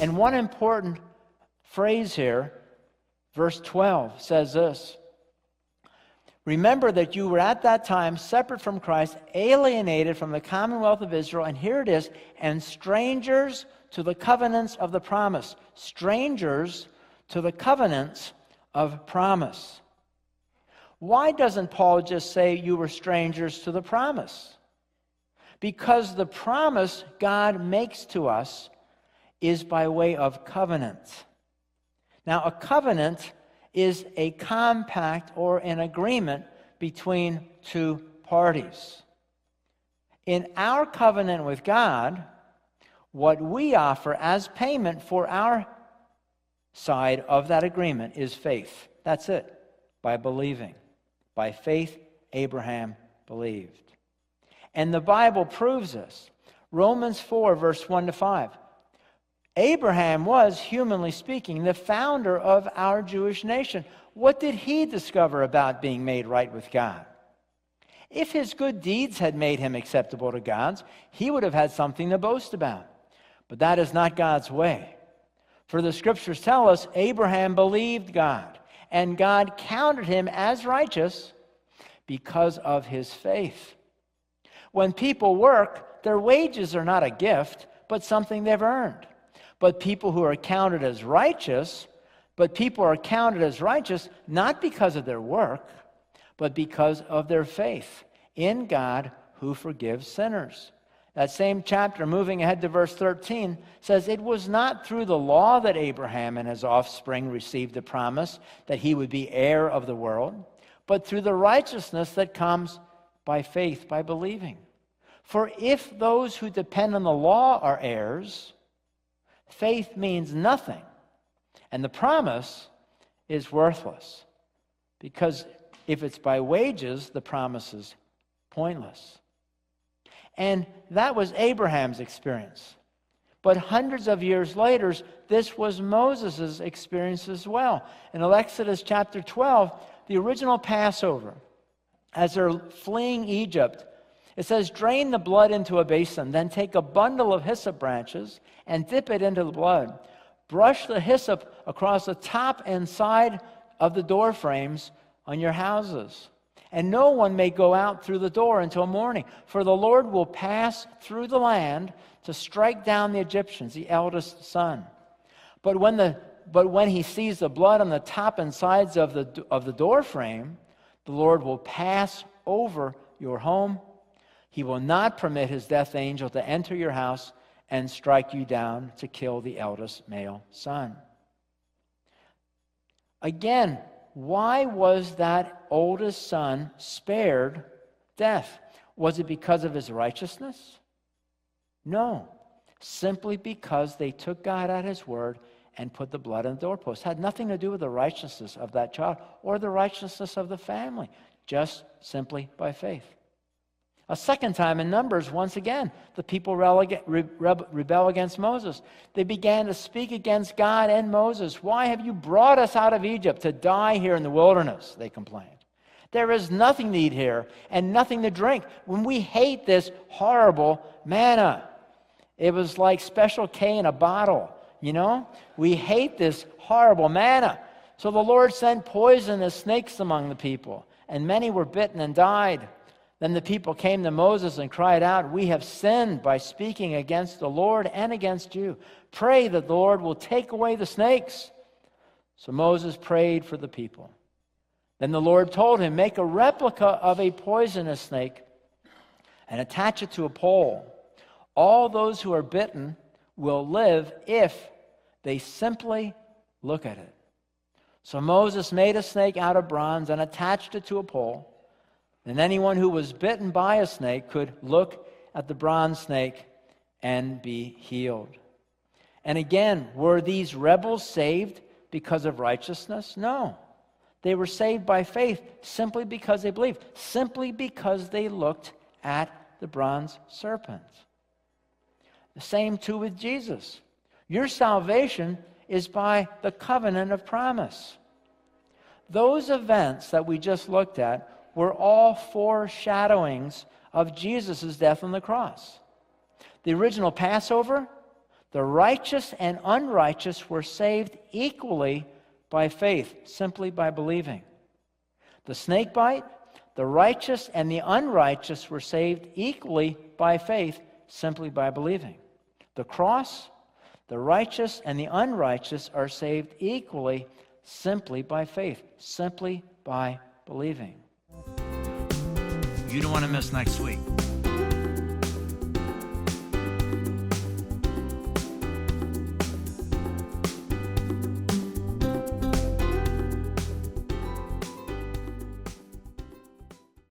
And one important phrase here, verse 12, says this: remember that you were at that time separate from Christ, alienated from the commonwealth of Israel, and here it is, and strangers to the covenants of the promise. Strangers to the covenants of promise. Why doesn't Paul just say you were strangers to the promise? Because the promise God makes to us is by way of covenant. Now, a covenant is a compact or an agreement between two parties. In our covenant with God, what we offer as payment for our side of that agreement is faith. That's it. By believing. By faith, Abraham believed. And the Bible proves this. Romans 4, verse 1 to 5. Abraham was, humanly speaking, the founder of our Jewish nation. What did he discover about being made right with God? If his good deeds had made him acceptable to God, he would have had something to boast about. But that is not God's way. For the Scriptures tell us Abraham believed God, and God counted him as righteous because of his faith. When people work, their wages are not a gift, but something they've earned. But people are counted as righteous not because of their work, but because of their faith in God who forgives sinners. That same chapter, moving ahead to verse 13, says, it was not through the law that Abraham and his offspring received the promise that he would be heir of the world, but through the righteousness that comes by faith, by believing. For if those who depend on the law are heirs, faith means nothing, and the promise is worthless. Because if it's by wages, the promise is pointless. And that was Abraham's experience. But hundreds of years later, this was Moses' experience as well. In Exodus chapter 12, the original Passover, as they're fleeing Egypt, it says, drain the blood into a basin, then take a bundle of hyssop branches and dip it into the blood. Brush the hyssop across the top and side of the door frames on your houses. And no one may go out through the door until morning, for the Lord will pass through the land to strike down the Egyptians, the eldest son. But when he sees the blood on the top and sides of the door frame, the Lord will pass over your home. He will not permit his death angel to enter your house and strike you down to kill the eldest male son. Again, why was that oldest son spared death? Was it because of his righteousness? No. Simply because they took God at his word and put the blood on the doorpost. It had nothing to do with the righteousness of that child or the righteousness of the family. Just simply by faith. A second time in Numbers, once again, the people rebel against Moses. They began to speak against God and Moses. Why have you brought us out of Egypt to die here in the wilderness? They complained. There is nothing to eat here and nothing to drink when we hate this horrible manna. It was like Special K in a bottle, you know? We hate this horrible manna. So the Lord sent poisonous snakes among the people, and many were bitten and died. Then the people came to Moses and cried out, we have sinned by speaking against the Lord and against you. Pray that the Lord will take away the snakes. So Moses prayed for the people. Then the Lord told him, make a replica of a poisonous snake and attach it to a pole. All those who are bitten will live if they simply look at it. So Moses made a snake out of bronze and attached it to a pole. And anyone who was bitten by a snake could look at the bronze snake and be healed. And again, were these rebels saved because of righteousness? No. They were saved by faith simply because they believed, simply because they looked at the bronze serpent. The same too with Jesus. Your salvation is by the covenant of promise. Those events that we just looked at were all foreshadowings of Jesus' death on the cross. The original Passover, The righteous and unrighteous were saved equally by faith, simply by believing. The snake bite, the righteous and the unrighteous were saved equally by faith, simply by believing. The cross, the righteous and the unrighteous are saved equally, simply by faith, simply by believing. You don't want to miss next week.